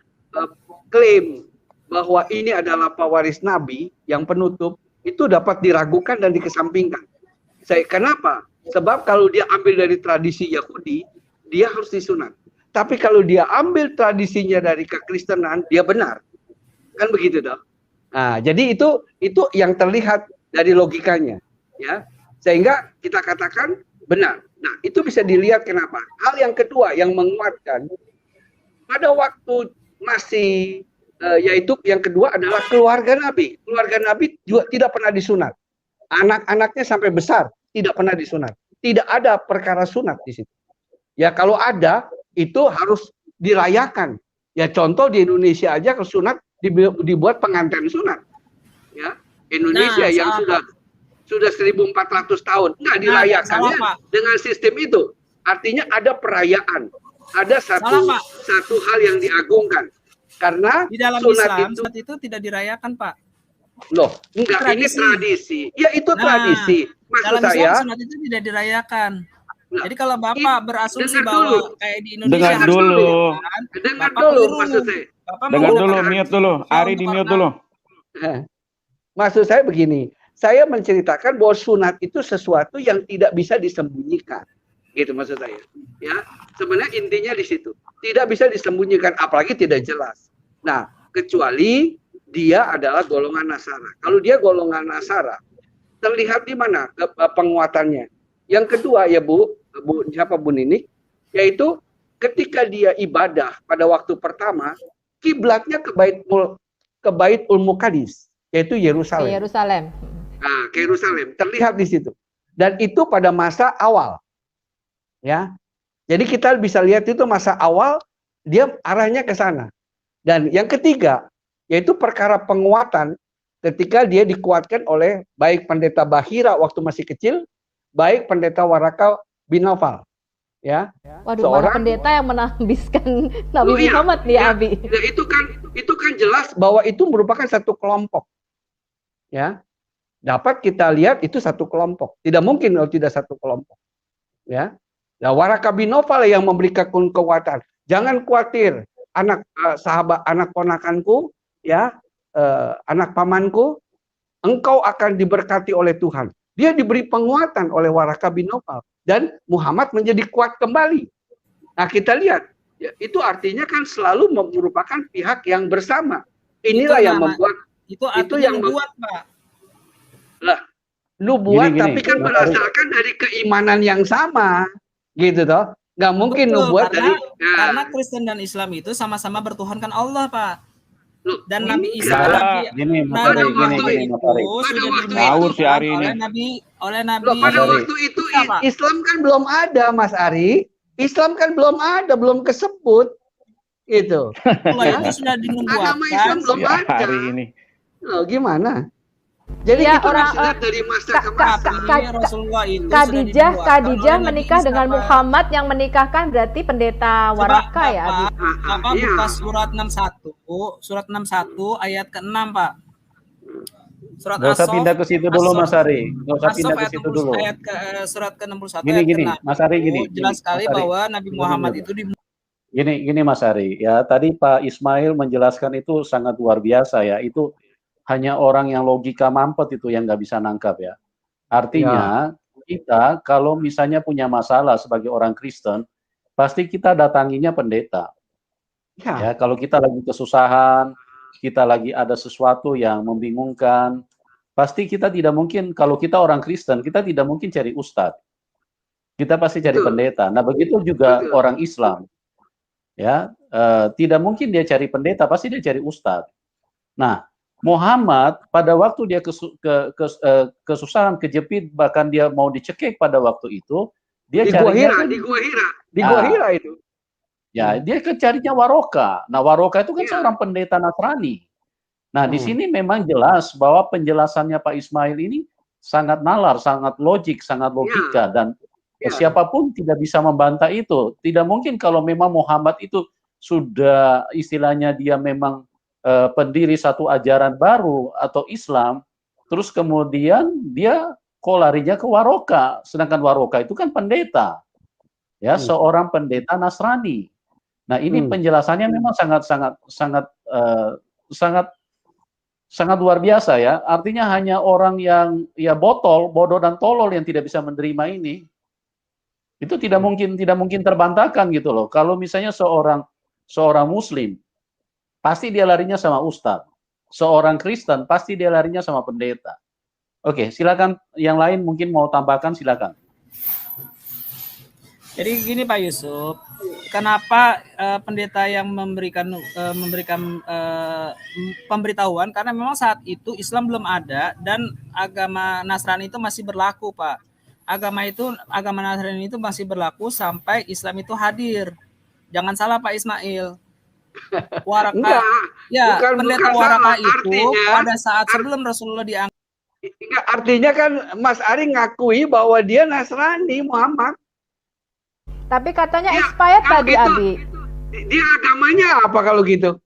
Speaker 1: klaim bahwa ini adalah pewaris Nabi yang penutup itu dapat diragukan dan dikesampingkan. Kenapa? Sebab kalau dia ambil dari tradisi Yahudi, dia harus disunat. Tapi kalau dia ambil tradisinya dari kekristenan, dia benar. Kan begitu dong. Nah, jadi itu yang terlihat dari logikanya, ya. Sehingga kita katakan benar. Nah, itu bisa dilihat kenapa. Hal yang kedua yang menguatkan pada waktu masih yaitu yang kedua adalah keluarga Nabi. Keluarga Nabi juga tidak pernah disunat. Anak-anaknya sampai besar tidak pernah disunat. Tidak ada perkara sunat di situ. Ya kalau ada itu harus dirayakan. Ya contoh di Indonesia aja kalau sunat dibuat pengantin sunat. Ya Indonesia yang sudah 1.400 tahun nggak dirayakannya dengan sistem itu. Artinya ada perayaan, ada satu hal yang diagungkan. Karena
Speaker 2: di dalam Islam sunat itu tidak dirayakan, Pak.
Speaker 1: Loh, enggak, ini tradisi. Ya itu tradisi. Maksud
Speaker 2: dalam
Speaker 1: saya
Speaker 2: Islam sunat itu tidak dirayakan. Nah, jadi kalau Bapak berasumsi bahwa kayak di Indonesia
Speaker 3: dengar dulu.
Speaker 1: Dengar dulu maksud saya.
Speaker 3: Dengar dulu, mute dulu. Ari di mute dulu.
Speaker 1: Maksud saya begini, saya menceritakan bahwa sunat itu sesuatu yang tidak bisa disembunyikan. Gitu maksud saya. Ya, sebenarnya intinya di situ. Tidak bisa disembunyikan, apalagi tidak jelas. Nah, kecuali dia adalah golongan Nasara. Kalau dia golongan Nasara, terlihat di mana penguatannya. Yang kedua ya Bu Ninik, yaitu ketika dia ibadah pada waktu pertama, kiblatnya ke Baitul Muqaddis, yaitu Yerusalem. Nah, ke Yerusalem terlihat di situ. Dan itu pada masa awal. Ya. Jadi kita bisa lihat itu masa awal dia arahnya ke sana. Dan yang ketiga yaitu perkara penguatan ketika dia dikuatkan oleh baik pendeta Bahira waktu masih kecil, baik pendeta Waraka bin Naufal. Ya.
Speaker 5: Waduh, seorang pendeta yang menambiskan Nabi Muhammad nih, Abi.
Speaker 1: Ya, itu kan jelas bahwa itu merupakan satu kelompok. Ya. Dapat kita lihat itu satu kelompok. Tidak mungkin kalau tidak satu kelompok. Ya. Nah, Waraka bin Naufal yang memberikan kekuatan. Jangan khawatir, sahabat anak ponakanku, ya, anak pamanku, engkau akan diberkati oleh Tuhan. Dia diberi penguatan oleh Waraka bin Naufal dan Muhammad menjadi kuat kembali. Nah, kita lihat, ya, itu artinya kan selalu merupakan pihak yang bersama. Inilah yang membuat
Speaker 2: itu yang membuat, Pak.
Speaker 1: Lah, nubuat tapi kan berdasarkan dari keimanan yang sama. Gitu toh, nggak mungkin nubuat
Speaker 2: karena Kristen dan Islam itu sama-sama bertuhankan Allah, Pak. Dan Nabi Isa
Speaker 4: gini,
Speaker 1: pada waktu itu Islam kan belum ada, Mas Ari. Islam kan belum ada, belum kesebut, gitu.
Speaker 2: Itu sudah dinubuatkan.
Speaker 1: Agama Islam belum ada. Hari ini. Loh, gimana? Jadi
Speaker 5: ya,
Speaker 1: kita harus lihat dari masa ke masa.
Speaker 5: Khadijah menikah dengan Muhammad yang menikahkan berarti pendeta Waraka ya.
Speaker 2: Bapak buka surat 61 ayat ke-6, Pak.
Speaker 4: Surat Nggak usah pindah ke situ dulu, Mas Ari. Nggak usah pindah ke situ dulu.
Speaker 2: Surat ke-61
Speaker 4: gini, Mas Ari gini.
Speaker 2: Jelas sekali bahwa Nabi Muhammad itu
Speaker 4: Gini Mas Ari, ya tadi Pak Ismail menjelaskan itu sangat luar biasa ya. Itu hanya orang yang logika mampet itu yang nggak bisa nangkap ya. Artinya kita kalau misalnya punya masalah sebagai orang Kristen, pasti kita datanginya pendeta. Ya, kalau kita lagi kesusahan, kita lagi ada sesuatu yang membingungkan, pasti kita tidak mungkin, kalau kita orang Kristen, kita tidak mungkin cari ustadz. Kita pasti cari pendeta. Nah, begitu juga orang Islam. Ya, tidak mungkin dia cari pendeta, pasti dia cari ustadz. Nah, Muhammad pada waktu dia kesusahan, kejepit, bahkan dia mau dicekik pada waktu itu, dia
Speaker 1: di Gua Hira itu.
Speaker 4: Ya, dia carinya Waroka. Nah, Waroka itu kan seorang pendeta Nasrani. Nah, di sini memang jelas bahwa penjelasannya Pak Ismail ini sangat nalar, sangat logik, sangat logika, dan siapapun tidak bisa membantah itu. Tidak mungkin kalau memang Muhammad itu sudah istilahnya dia memang pendiri satu ajaran baru atau Islam, terus kemudian dia larinya ke Waroka, sedangkan Waroka itu kan pendeta, ya, seorang pendeta Nasrani. Nah, ini penjelasannya memang sangat sangat luar biasa ya. Artinya hanya orang yang ya bodoh dan tolol yang tidak bisa menerima ini. Itu tidak mungkin terbantahkan gitu loh. Kalau misalnya seorang muslim pasti dia larinya sama ustadz. Seorang Kristen pasti dia larinya sama pendeta. Oke, silakan yang lain mungkin mau tambahkan, silakan.
Speaker 2: Jadi gini Pak Yusuf, kenapa pendeta yang memberikan pemberitahuan, karena memang saat itu Islam belum ada dan agama Nasrani itu masih berlaku, Pak. Agama Nasrani itu masih berlaku sampai Islam itu hadir. Jangan salah Pak Ismail.
Speaker 1: Enggak,
Speaker 2: pendeta Waraka itu pada saat sebelum Rasulullah diangkat.
Speaker 1: Artinya kan Mas Ari ngakui bahwa dia Nasrani Muhammad.
Speaker 5: Tapi katanya expired tadi,
Speaker 1: gitu,
Speaker 5: Abi.
Speaker 1: Dia agamanya apa kalau gitu?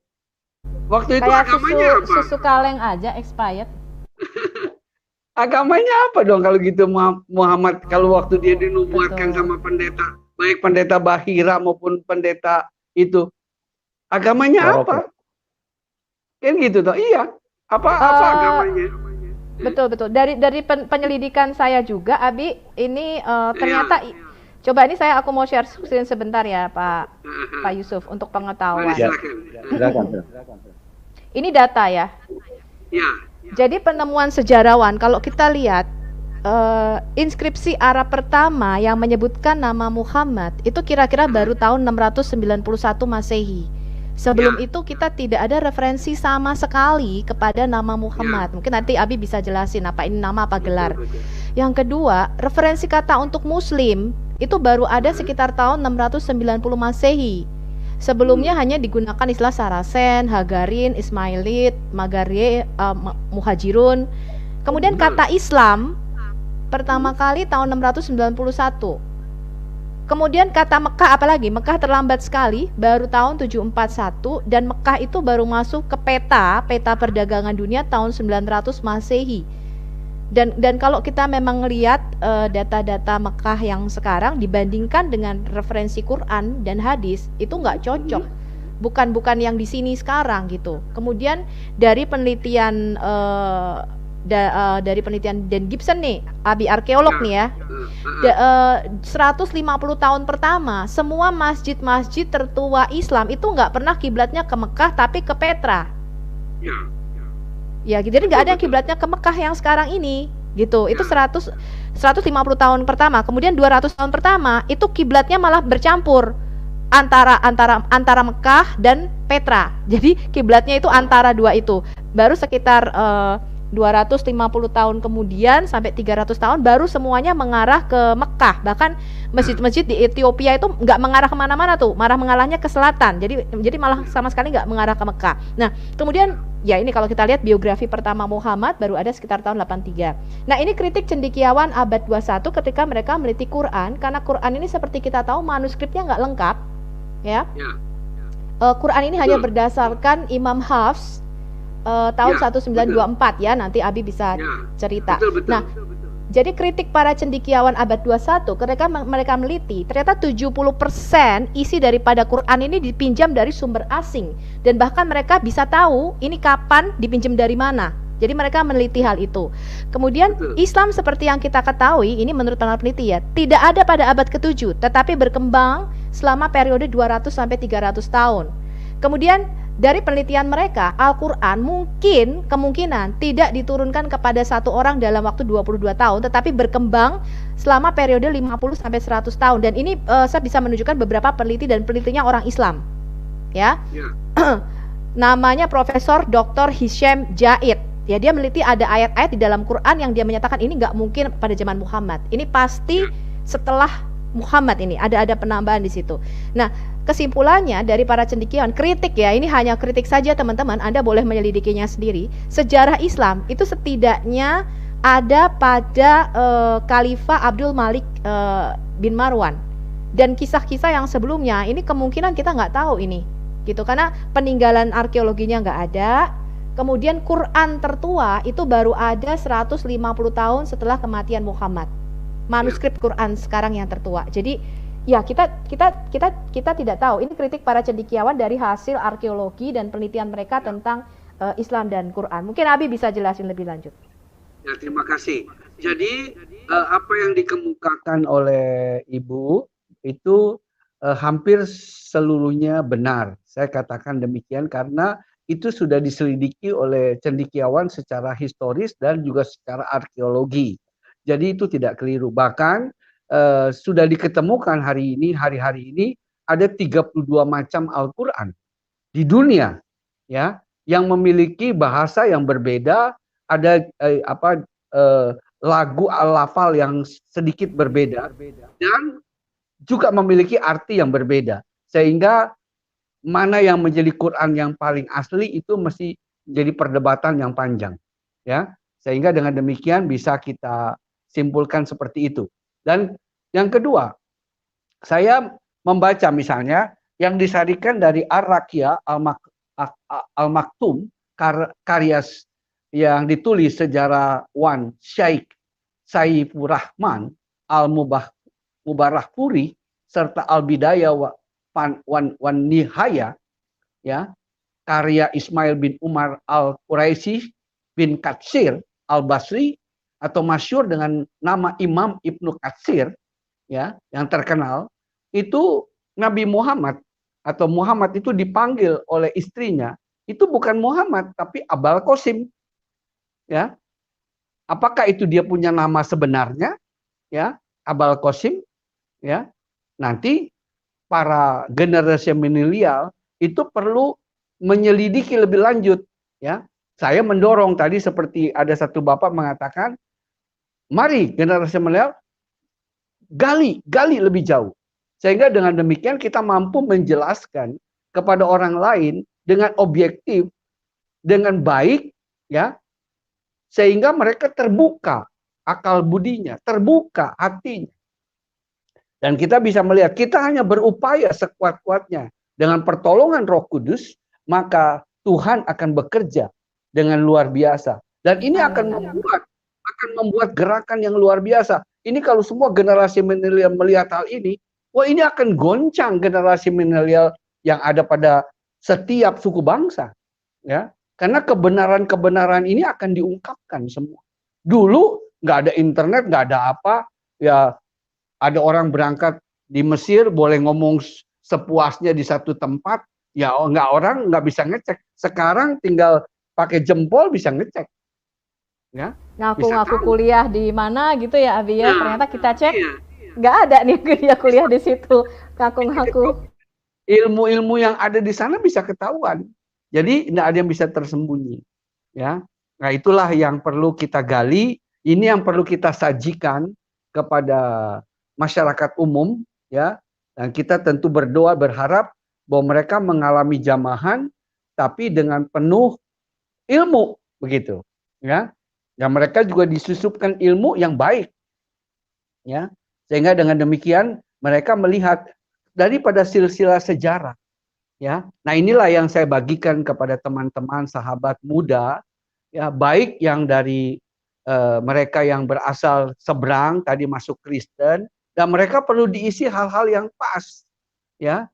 Speaker 1: Waktu itu
Speaker 5: kayak
Speaker 1: agamanya apa?
Speaker 5: Susu kaleng aja expired.
Speaker 1: Agamanya apa dong kalau gitu Muhammad, kalau waktu dia dinubuatkan sama pendeta, baik pendeta Bahira maupun pendeta itu, agamanya apa? Kan gitu toh? Iya. Apa agamanya?
Speaker 5: Betul. Dari penyelidikan saya juga, Abi, ini ternyata coba ini aku mau share screen sebentar ya, Pak Yusuf, untuk pengetahuan.
Speaker 4: Silakan.
Speaker 5: Ini data ya.
Speaker 1: Ya.
Speaker 5: Jadi penemuan sejarawan, kalau kita lihat inskripsi Arab pertama yang menyebutkan nama Muhammad itu kira-kira baru tahun 691 Masehi. Sebelum itu kita tidak ada referensi sama sekali kepada nama Muhammad. Mungkin nanti Abi bisa jelasin apa ini nama apa gelar. Yang kedua, referensi kata untuk Muslim itu baru ada sekitar tahun 690 Masehi. Sebelumnya hanya digunakan istilah Saracen, Hagarin, Ismailit, Magarie, Muhajirun. Kemudian kata Islam pertama kali tahun 691. Kemudian kata Mekah, apalagi Mekah terlambat sekali, baru tahun 741, dan Mekah itu baru masuk ke peta perdagangan dunia tahun 900 Masehi. Dan kalau kita memang melihat data-data Mekah yang sekarang dibandingkan dengan referensi Quran dan hadis, itu nggak cocok. Bukan yang di sini sekarang gitu. Kemudian dari penelitian Dan Gibson nih, Abi arkeolog nih ya, 150 tahun pertama semua masjid-masjid tertua Islam itu nggak pernah kiblatnya ke Mekah tapi ke Petra. Ya, jadi nggak ada yang kiblatnya ke Mekah yang sekarang ini, gitu. Itu 150 tahun pertama. Kemudian 200 tahun pertama itu kiblatnya malah bercampur antara Mekah dan Petra. Jadi kiblatnya itu antara dua itu. Baru sekitar 250 tahun kemudian sampai 300 tahun baru semuanya mengarah ke Mekah. Bahkan masjid-masjid di Ethiopia itu nggak mengarah kemana-mana tuh, malah mengarahnya ke selatan. Jadi malah sama sekali nggak mengarah ke Mekah. Nah, kemudian ya ini kalau kita lihat biografi pertama Muhammad baru ada sekitar tahun 83. Nah, ini kritik cendekiawan abad 21 ketika mereka meneliti Quran, karena Quran ini seperti kita tahu manuskripnya nggak lengkap, ya. Quran ini hanya berdasarkan Imam Hafs tahun 1924 ya, nanti Abi bisa cerita.
Speaker 1: Betul.
Speaker 5: Nah, jadi kritik para cendekiawan abad 21 ketika mereka meliti, ternyata 70% isi daripada Quran ini dipinjam dari sumber asing, dan bahkan mereka bisa tahu ini kapan dipinjam dari mana. Jadi mereka meneliti hal itu. Kemudian Islam seperti yang kita ketahui, ini menurut para peneliti ya, tidak ada pada abad ke-7, tetapi berkembang selama periode 200 sampai 300 tahun. Kemudian dari penelitian mereka, Al-Quran kemungkinan tidak diturunkan kepada satu orang dalam waktu 22 tahun, tetapi berkembang selama periode 50 sampai 100 tahun. Dan ini saya bisa menunjukkan beberapa peneliti dan penelitinya orang Islam. Ya. Namanya Profesor Dr. Hisham Jaid. Ya, dia meneliti ada ayat-ayat di dalam Quran yang dia menyatakan ini nggak mungkin pada zaman Muhammad. Ini pasti setelah Muhammad ini ada penambahan di situ. Nah, kesimpulannya dari para cendekiawan, kritik ya, ini hanya kritik saja teman-teman, Anda boleh menyelidikinya sendiri. Sejarah Islam itu setidaknya ada pada Khalifah Abdul Malik bin Marwan, dan kisah-kisah yang sebelumnya ini kemungkinan kita nggak tahu ini, gitu, karena peninggalan arkeologinya nggak ada. Kemudian Quran tertua itu baru ada 150 tahun setelah kematian Muhammad. Manuskrip Quran sekarang yang tertua. Jadi ya kita tidak tahu. Ini kritik para cendekiawan dari hasil arkeologi dan penelitian mereka tentang Islam dan Quran. Mungkin Abi bisa jelasin lebih lanjut.
Speaker 1: Ya, terima kasih. Jadi apa yang dikemukakan oleh Ibu itu hampir seluruhnya benar. Saya katakan demikian karena itu sudah diselidiki oleh cendekiawan secara historis dan juga secara arkeologi. Jadi itu tidak keliru. Bahkan sudah diketemukan hari-hari ini ada 32 macam Al-Qur'an di dunia, ya, yang memiliki bahasa yang berbeda, ada lagu al-lafal yang sedikit berbeda dan juga memiliki arti yang berbeda, sehingga mana yang menjadi Quran yang paling asli itu mesti jadi perdebatan yang panjang, ya, sehingga dengan demikian bisa kita simpulkan seperti itu. Dan yang kedua, saya membaca misalnya yang disarikan dari Ar-Raqiya Al-Maktum, karya yang ditulis sejarawan Syekh Saifur Rahman Al-Mubarakpuri serta Al-Bidayah wan Nihaya, ya, karya Ismail bin Umar Al-Quraisy bin Katsir Al-Basri atau masyhur dengan nama Imam Ibnu Katsir, ya, yang terkenal, itu Nabi Muhammad atau Muhammad itu dipanggil oleh istrinya itu bukan Muhammad tapi Abul Qasim, ya. Apakah itu dia punya nama sebenarnya, ya, Abul Qasim, ya? Nanti para generasi milenial itu perlu menyelidiki lebih lanjut, ya. Saya mendorong tadi seperti ada satu bapak mengatakan, mari generasi milenial gali lebih jauh. Sehingga dengan demikian kita mampu menjelaskan kepada orang lain dengan objektif, dengan baik, ya, sehingga mereka terbuka akal budinya, terbuka hatinya. Dan kita bisa melihat, kita hanya berupaya sekuat-kuatnya dengan pertolongan Roh Kudus, maka Tuhan akan bekerja dengan luar biasa. Dan ini akan membuat gerakan yang luar biasa. Ini kalau semua generasi milenial melihat hal ini, wah, ini akan goncang generasi milenial yang ada pada setiap suku bangsa, ya, karena kebenaran-kebenaran ini akan diungkapkan semua. Dulu nggak ada internet, nggak ada apa, ya, ada orang berangkat di Mesir boleh ngomong sepuasnya di satu tempat, ya, orang nggak bisa ngecek. Sekarang tinggal pakai jempol bisa ngecek, ya.
Speaker 5: Ngaku-ngaku kuliah di mana gitu ya, Abi, ya. Ternyata kita cek. Nggak ada nih kuliah di situ, ngaku-ngaku.
Speaker 1: Ilmu-ilmu yang ada di sana bisa ketahuan. Jadi tidak ada yang bisa tersembunyi, ya. Nah, itulah yang perlu kita gali, ini yang perlu kita sajikan kepada masyarakat umum, ya. Dan kita tentu berdoa berharap bahwa mereka mengalami jamahan tapi dengan penuh ilmu, begitu, ya. Dan mereka juga disusupkan ilmu yang baik, ya. Sehingga dengan demikian mereka melihat daripada silsilah sejarah, ya. Nah, inilah yang saya bagikan kepada teman-teman sahabat muda, ya, baik yang dari mereka yang berasal seberang tadi masuk Kristen, dan mereka perlu diisi hal-hal yang pas, ya.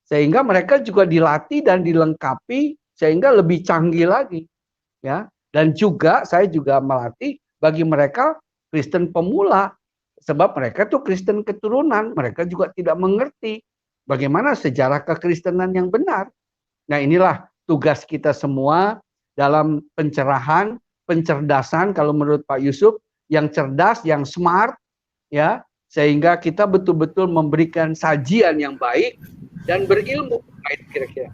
Speaker 1: Sehingga mereka juga dilatih dan dilengkapi sehingga lebih canggih lagi, ya. Dan juga saya juga melatih bagi mereka Kristen pemula. Sebab mereka tuh Kristen keturunan, mereka juga tidak mengerti bagaimana sejarah kekristenan yang benar. Nah, inilah tugas kita semua dalam pencerahan, pencerdasan kalau menurut Pak Yusuf, yang cerdas, yang smart, ya, sehingga kita betul-betul memberikan sajian yang baik dan berilmu. Kira-kira.